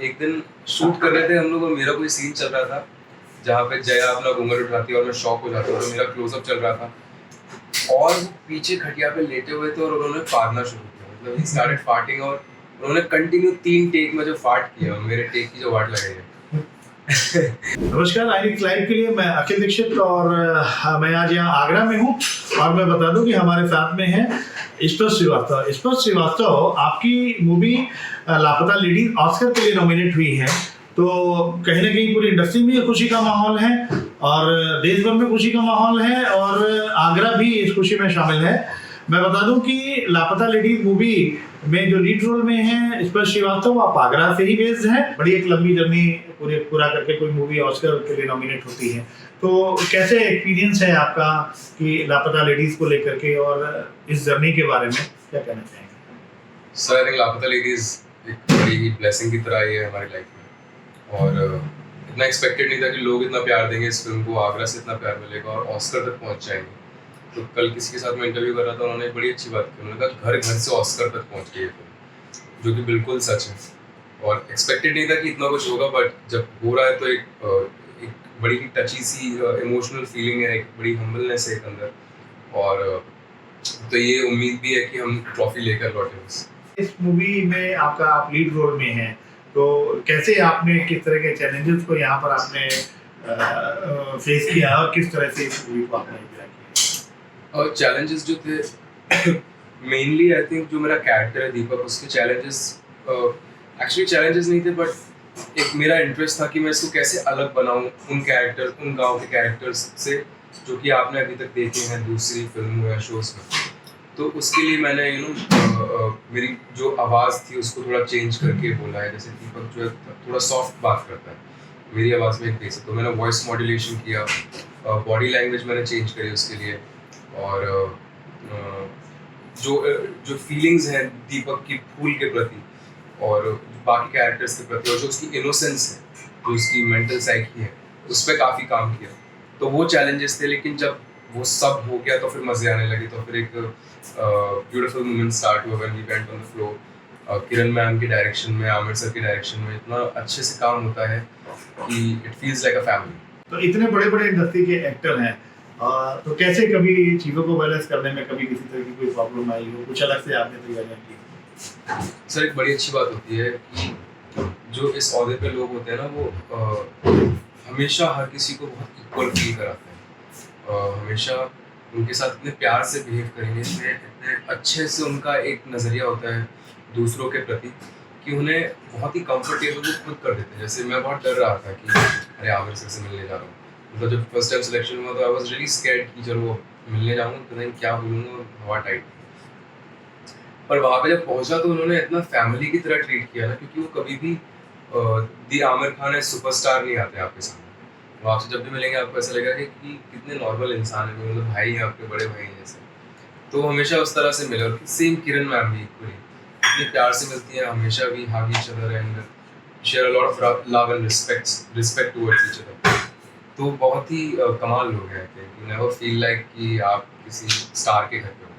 एक दिन शूट कर रहे थे हम लोग और मेरा कोई सीन चल रहा था जहाँ पे जया अपना घूंघट उठाती है और मैं शॉक हो जाता हूँ। तो मेरा क्लोजअप चल रहा था और वो पीछे खटिया पे लेटे हुए थे और उन्होंने फाड़ना शुरू किया। मतलब ही स्टार्टेड फार्टिंग और उन्होंने कंटिन्यू 3 टेक में जो फार्ट किया, मेरे टेक की जो वाट लगाई है। नमस्कार, आईनिक्स लाइव के लिए मैं अखिल दीक्षित और मैं आज यहाँ आगरा में हूँ और मैं बता दूं कि हमारे साथ में है स्पर्श श्रीवास्तव। स्पर्श श्रीवास्तव, आपकी मूवी लापता लेडीज ऑस्कर के लिए नॉमिनेट हुई है, तो कहीं ना कहीं पूरी इंडस्ट्री में खुशी का माहौल है और देश भर में खुशी का माहौल है और आगरा भी इस खुशी में शामिल है। मैं बता दूं कि लापता लेडीज मूवी में जो लीड रोल में है स्पर्श श्रीवास्तव, आप आगरा से ही बेस्ड हैं। बड़ी एक लंबी जर्नी पूरा करके कोई मूवी ऑस्कर के लिए नॉमिनेट होती है, तो कैसे एक्सपीरियंस है आपका कि लापता लेडीज को लेकर के, और इस जर्नी के बारे में क्या कहना चाहेंगे? सर, आई थिंक लापता लेडीज एक बड़ी ब्लेसिंग की तरह आई है हमारी लाइफ में और इतना एक्सपेक्टेड नहीं था कि लोग इतना प्यार देंगे इस फिल्म को, आगरा से इतना प्यार मिलेगा और ऑस्कर तक पहुंच जाएंगे। तो कल किसी के साथ मैं इंटरव्यू कर रहा था, उन्होंने एक बड़ी अच्छी बात की। उन्होंने कहा घर घर से ऑस्कर तक पहुंच गई है फिल्म, जो कि बिल्कुल सच है और एक्सपेक्टेड नहीं था कि इतना कुछ होगा। बट जब हो रहा है तो एक बड़ी टची सी इमोशनल फीलिंग है, एक बड़ी हम्बलनेस है एक अंदर, और तो ये उम्मीद भी है कि हम ट्रॉफी लेकर लौटे। इस मूवी में आप लीड रोल में हैं, तो कैसे आपने किस तरह के चैलेंजेस को यहाँ पर आपने फेस किया और किस तरह से इस मूवी को आपने एंजॉय किया? और चैलेंजेस जो थे मेनली आई थिंक जो मेरा कैरेक्टर है दीपक, उसके चैलेंजेस एक्चुअली चैलेंजेस नहीं थे, बट एक मेरा इंटरेस्ट था कि मैं इसको कैसे अलग बनाऊं उन गांव के कैरेक्टर्स से जो कि आपने अभी तक देखे हैं दूसरी फिल्म या शोज में। तो उसके लिए मैंने मेरी जो आवाज़ थी उसको थोड़ा चेंज करके बोला है। जैसे दीपक जो है थोड़ा सॉफ्ट बात करता है, मेरी आवाज़ में एक बेस है, तो मैंने वॉइस मॉड्यूलेशन किया, बॉडी लैंग्वेज मैंने चेंज करी उसके लिए, और जो फीलिंग्स हैं दीपक की फूल के प्रति और बाकी कैरेक्टर्स के प्रति, और जो उसकी इनोसेंस है, जो उसकी मेंटल साइकी है, उस पर काफ़ी काम किया। तो वो चैलेंजेस थे, लेकिन जब वो सब हो गया तो फिर मज़े आने लगे। तो फिर एक ब्यूटीफुल मोमेंट स्टार्ट हुआ when we went on the floor. Kiran ma'am के डायरेक्शन में, आमिर सर के डायरेक्शन में इतना अच्छे से काम होता है कि it feels like a family. तो इतने बड़े बड़े इंडस्ट्री के एक्टर हैं, तो कैसे कभी चीज़ों को बैलेंस करने में कभी किसी तरह की कोई प्रॉब्लम आई हो, कुछ अलग से आपने तैयारियां की? सर, एक बड़ी अच्छी बात होती है कि जो इस ओहदे पे लोग होते हैं ना, वो हमेशा हर किसी को बहुत इक्वल फील कराते हैं, हमेशा उनके साथ इतने प्यार से बिहेव करेंगे, इतने अच्छे से उनका एक नज़रिया होता है दूसरों के प्रति कि उन्हें बहुत ही कंफर्टेबल वो खुद कर देते हैं। जैसे मैं बहुत डर रहा था कि अरे आमिर सर से मिलने जा रहा हूँ, मतलब जब फर्स्ट टाइम सिलेक्शन हुआ तो आई वाज रियली स्कैर्ड कि चलो मिलने जाऊँगा तो नहीं क्या बोलूँगा, हवा टाइट। पर वहाँ पे जब पहुँचा तो उन्होंने इतना फैमिली की तरह ट्रीट किया ना, क्योंकि वो कभी भी दी आमिर खान है सुपरस्टार नहीं आते आपके सामने। वो आपसे जब भी मिलेंगे आपको ऐसा लगेगा कि कितने नॉर्मल इंसान है, मतलब भाई हैं आपके, बड़े भाई हैं जैसे। तो हमेशा उस तरह से मिले। और सेम किरण मैम भी इक्वली इतने प्यार से मिलती हैं, हमेशा भी हग each other and share a lot of love and respect towards each other. तो बहुत ही कमाल लोग हैं। यू नेवर फील लाइक कि आप किसी स्टार के घर पे हो।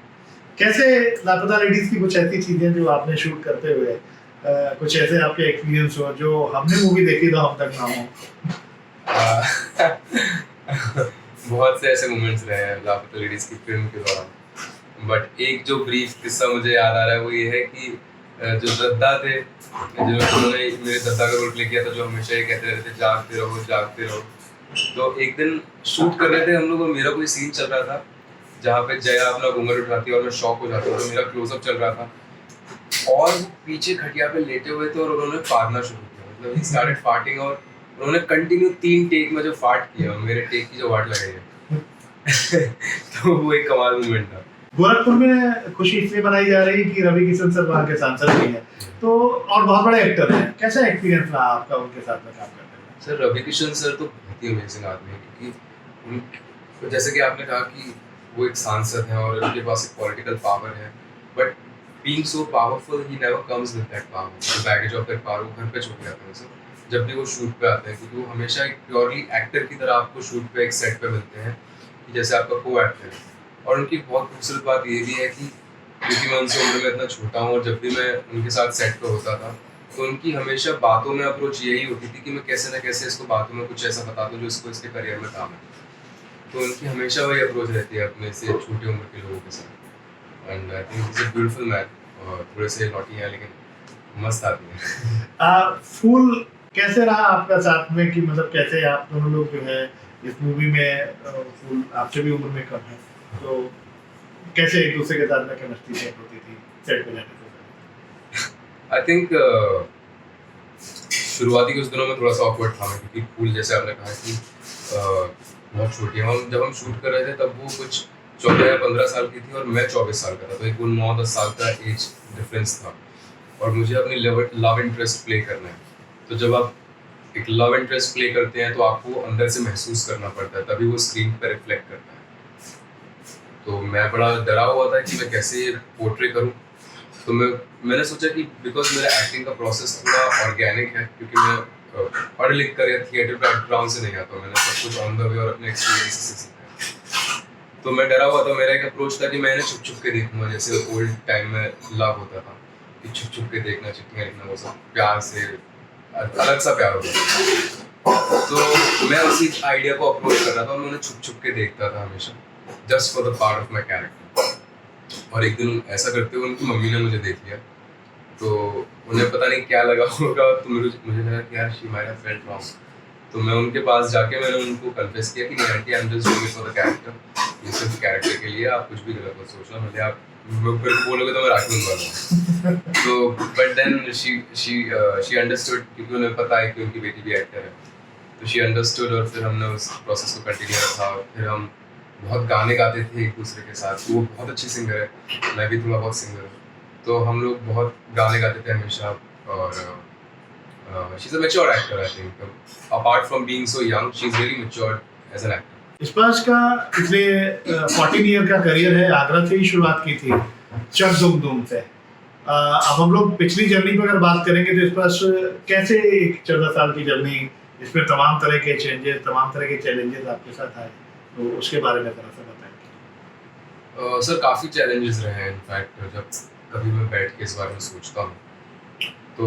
कैसे लापता लेडीज की कुछ ऐसी चीजें जो आपने शूट करते हुए कुछ ऐसे आपके एक्सपीरियंस हो जो हमने मूवी देखी तो हम तक ना हो? बहुत से ऐसे मोमेंट्स रहे हैं लापता लेडीज की फिल्म के दौरान, बट एक जो ब्रीफ किस्सा मुझे याद आ रहा है वो ये है कि जो दद्दा थे, जिन्होंने मेरे दद्दा का रोल प्ले किया था, जो हमेशा ये कहते रहते थे जागते रहो जागते रहो। तो एक दिन शूट कर रहे थे हम लोग और मेरा कोई सीन चल रहा था जहाँ पे जया अपना घूंघट उठाती है और मैं शॉक हो जाता हूँ। तो मेरा क्लोजअप चल रहा था और वो पीछे खटिया पे लेटे हुए थे और उन्होंने फाड़ना शुरू किया। मतलब ही स्टार्टेड फार्टिंग और उन्होंने कंटिन्यू 3 टेक में जो फार्ट किया, मेरे टेक की जो वाट लगाई है। तो वो एक कमाल मूवमेंट था। गोरखपुर में खुशी इसलिए मनाई जा रही है कि रवि किशन सर वहाँ के सांसद भी हैं, तो और बहुत बड़े एक्टर हैं। कैसा एक्सपीरियंस रहा आपका उनके साथ में काम करने में? सर, रवि किशन सर तो बहुत ही अमेजिंग आदमी है, क्योंकि जैसे कि आपने कहा कि वो एक सांसद हैं और उनके पास एक पॉलिटिकल पावर है, but being so powerful he never comes with that power, the baggage of that power. वो घर पे छोड़ के आते हैं सर जब भी वो शूट पे आते हैं, क्योंकि वो हमेशा एक प्योरली एक्टर की तरह आपको शूट पे एक सेट पे मिलते हैं कि जैसे आपका को एक्टर है। और उनकी बहुत खूबसूरत बात ये भी है कि क्योंकि मैं उनसे उम्र में इतना छोटा हूँ और जब भी मैं उनके साथ सेट पे होता था तो उनकी हमेशा बातों में अप्रोच यही होती थी कि मैं कैसे ना कैसे इसको बातों में कुछ ऐसा बता दूं जो इसको इसके करियर में काम है। तो उनकी हमेशा वही अप्रोच रहती है अपने से छोटे उम्र के लोगों के साथ। And I think is a beautiful man और थोड़े से नॉटी है लेकिन मस्त आदमी है। फूल कैसे रहा आपका साथ में कि मतलब कैसे आप दोनों लोग जो है इस मूवी में फूल आपसे भी उम्र में कम है तो कैसे एक दूसरे के साथ में केमिस्ट्री सेट होती थी सेट पे जाने से आई थिंक शुरुआती कुछ दिनों में थोड़ा सा ऑकवर्ड था मैं, क्योंकि फूल जैसे आपने कहा कि बहुत छोटी है। हम जब हम शूट कर रहे थे तब वो कुछ 14 या 15 साल की थी और मैं 24 साल का था, तो एक वो 9-10 साल का एज डिफरेंस था और मुझे अपनी लव इंटरेस्ट प्ले करना है। तो जब आप एक लव इंटरेस्ट प्ले करते हैं तो आपको अंदर से महसूस करना पड़ता है, तभी वो स्क्रीन पर रिफ्लेक्ट करता है। तो मैं बड़ा डरा हुआ था कि मैं कैसे पोर्ट्रे करूं। तो मैंने सोचा कि बिकॉज मेरा एक्टिंग का प्रोसेस थोड़ा ऑर्गेनिक है, क्योंकि मैं पढ़ लिख कर या थिएटर बैकग्राउंड से नहीं आता, मैंने सब कुछ ऑन द वे और अपने एक्सपीरियंस से सीखा है। तो मैं डरा हुआ था। मेरा एक अप्रोच था कि मैंने छुप छुप के देखूंगा, जैसे ओल्ड टाइम में लव होता था कि छुप छुप के देखना, चिट्ठियाँ लिखना, वो सब प्यार से अलग सा प्यार होता था। तो मैं उसी आइडिया को अप्रोच कर रहा था और मैंने छुप छुप के देखता था हमेशा, just for the part of my character. और एक दिन ऐसा करते हुए उनकी मम्मी ने मुझे देख लिया, तो उन्हें पता नहीं क्या लगा होगा, तो मुझे लगा कि यार she might have felt wrong. तो मैं उनके पास जाके मैंने उनको कन्फेस किया कि नहीं aunty, I am just doing it for the character, ये सिर्फ कैरेक्टर के लिए, आप कुछ भी गलत मत सोचना, मुझे आप फिर बोलोगे तो मैं राखी बनवा दूँगा। तो बट देन शी अंडरस्टूड, क्योंकि उन्हें पता है कि उनकी बेटी भी एक्टर है, तो शी अंडरस्टूड और फिर हमने उस प्रोसेस को कंटिन्यू रखा। और फिर हम बहुत गाने गाते थे एक दूसरे के साथ। वो बहुत अच्छी सिंगर है, मैं भी थोड़ा बहुत सिंगर हूँ, तो हम लोग बहुत गाने गाते थे हमेशा। और she is a mature actor, I think apart from being so young, she is very mature as an actor. Sparsh का पिछले 14 ईयर का करियर है, आगरा से ही शुरुआत की थी चक दुम दुम से। अब हम लोग पिछली जर्नी पर अगर बात करेंगे तो स्पर्श कैसे एक 14 साल की जर्नी, इसमें तमाम तरह के चेंजेस, तमाम तरह के चैलेंजेस आपके साथ आए, तो उसके बारे में थोड़ा सा बताएं। सर काफ़ी चैलेंजेस रहे हैं। इनफैक्ट जब कभी मैं बैठ के इस बारे में सोचता हूँ तो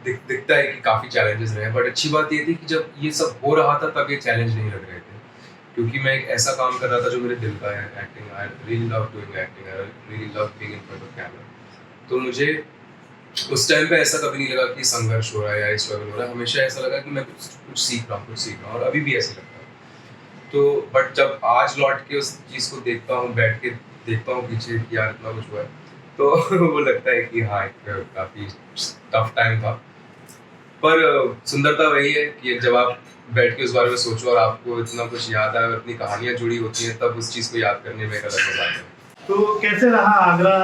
दिखता है कि काफ़ी चैलेंजेस रहे हैं। बट अच्छी बात ये थी कि जब ये सब हो रहा था तब ये चैलेंज नहीं लग रहे थे, क्योंकि मैं एक ऐसा काम कर रहा था जो मेरे दिल का है, acting. I really love doing acting, I really love being in front of camera. तो मुझे उस टाइम पे ऐसा कभी नहीं लगा कि संघर्ष हो रहा है या स्ट्रगल हो रहा है। हमेशा ऐसा लगा कि मैं कुछ सीख रहा हूँ, और अभी भी ऐसा लगता है। तो बट जब आज लौट के उस चीज़ को देखता हूँ, बैठ के देखता हूँ पीछे कि यार इतना कुछ हुआ है, तो वो लगता है कि हाँ एक काफ़ी टफ टाइम था। पर सुंदरता वही है कि जब आप बैठ के उस बारे में सोचो और आपको इतना कुछ याद आए और इतनी कहानियाँ जुड़ी होती हैं, तब उस चीज़ को याद करने में एक अलग मजा आता है। तो कैसे रहा आगरा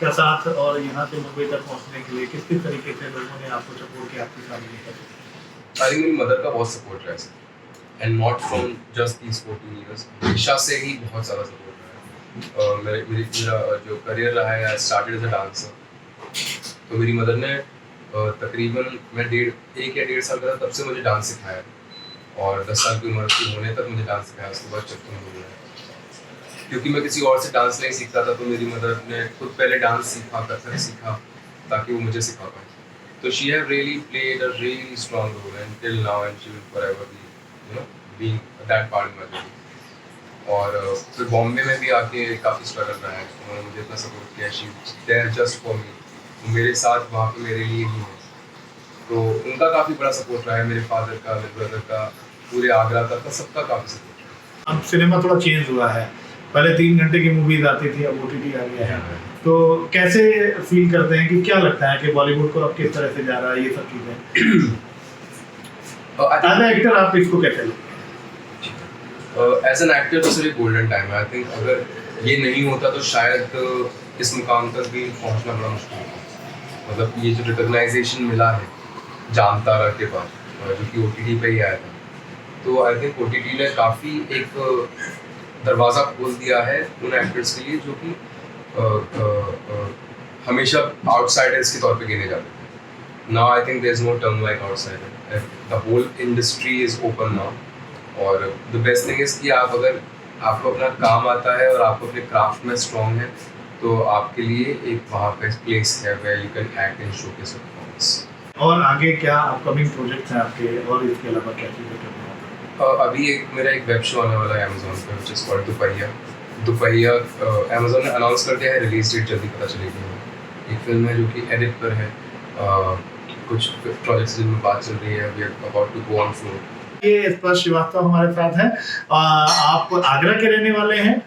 का साथ, और यहाँ से मुंबई तक पहुँचने के लिए किस किस तरीके से लोगों ने आपको सपोर्ट किया, आपकी फैमिली का? आई थिंक मेरी मदर का बहुत सपोर्ट रहा है, and not from just these 14 years, हमेशा से ही बहुत ज़्यादा सपोर्ट रहा है। मेरा जो करियर रहा है, I started as a dancer. तो मेरी मदर ने तकरीबन मैं 1 या 1.5 साल का था तब से मुझे डांस सिखाया, और 10 साल की उम्र की होने तक मुझे डांस सिखाया। उसके बाद चक्कर हो गया, क्योंकि मैं किसी और से डांस नहीं सीखता था, तो मेरी मदर ने खुद पहले डांस सीखा, कथक सीखा, ताकि वो मुझे सिखा पाए। तो she have really played a really strong role and till now, and she will forever be being that part of my journey. और फिर बॉम्बे में भी आके काफ़ी स्ट्रगल रहा है, उन्होंने मुझे इतना सपोर्ट किया। She there just for me, मेरे साथ वहाँ पे मेरे लिए ही है। तो उनका काफ़ी बड़ा सपोर्ट रहा है, मेरे फादर का, मेरे ब्रदर का, पूरे आगरा का सबका काफ़ी सपोर्ट रहा है। अब सिनेमा थोड़ा चेंज हुआ है, पहले 3 घंटे की मूवीज आती थी, अब OTT आ गया है। तो कैसे फील करते हैं, कि क्या लगता है कि बॉलीवुड को अब किस तरह से जा रहा है ये सब चीज़ें? एज एन एक्टर आप इसको कैसे लेते हैं? एज एन एक्टर तो सर ये गोल्डन टाइम है। आई थिंक अगर ये नहीं होता तो शायद इस मुकाम तक भी पहुंचना बड़ा मुश्किल होता। मतलब ये जो रिकग्नाइजेशन मिला है जानतारा के बाद, जो कि OTT पे ही आया था, तो आई थिंक OTT ने काफ़ी एक दरवाज़ा खोल दिया है उन एक्टर्स के लिए जो कि हमेशा आउटसाइडर्स के तौर पे गिने जाते थे। Now I think there is no term like outsider, the whole industry is open now. और द बेस्ट थिंग इज़ कि आप अगर आपको अपना काम आता है और आप अपने क्राफ्ट में स्ट्रॉन्ग हैं, तो आपके लिए एक वहाँ पे प्लेस है where you can act and showcase your performance. और आगे क्या अपकमिंग प्रोजेक्ट्स हैं आपके, और इसके अलावा क्या चीज़ें करना है? अभी मेरा एक वेब शो आने वाला है अमेजोन पे विच इज़ कॉल्ड दुपहिया। अमेजोन ने अनाउंस कर दिया है, रिलीज डेट जल्दी पता चलेगी। एक फिल्म है जो कि एडिट पर है, कुछ प्रोजेक्ट्स जिनमें बात चल रही है, we are about to go on floor. ये स्पर्श श्रीवास्तव हमारे साथ हैं। आप आगरा के रहने वाले हैं।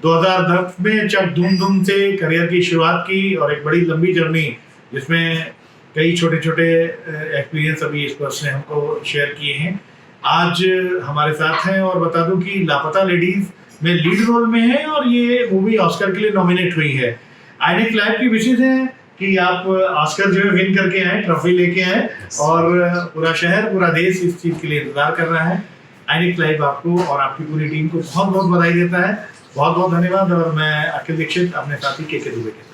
2010 में जब धूम से करियर की शुरुआत की और एक बड़ी लंबी जर्नी जिसमें कई छोटे छोटे एक्सपीरियंस अभी स्पर्श ने हमको शेयर किए हैं, आज हमारे साथ हैं। और बता दूं कि लापता लेडीज में लीड रोल में है और ये मूवी ऑस्कर के लिए नॉमिनेट हुई है। आईनिक लाइव की विशेष है कि आप ऑस्कर जो है विन करके आए, ट्रॉफी लेके आए, और पूरा शहर पूरा देश इस चीज़ के लिए इंतजार कर रहा है। आईनिक लाइव आपको और आपकी पूरी टीम को बहुत बहुत बधाई देता है। बहुत बहुत धन्यवाद। और मैं अखिल दीक्षित अपने साथी के दुबे के साथ।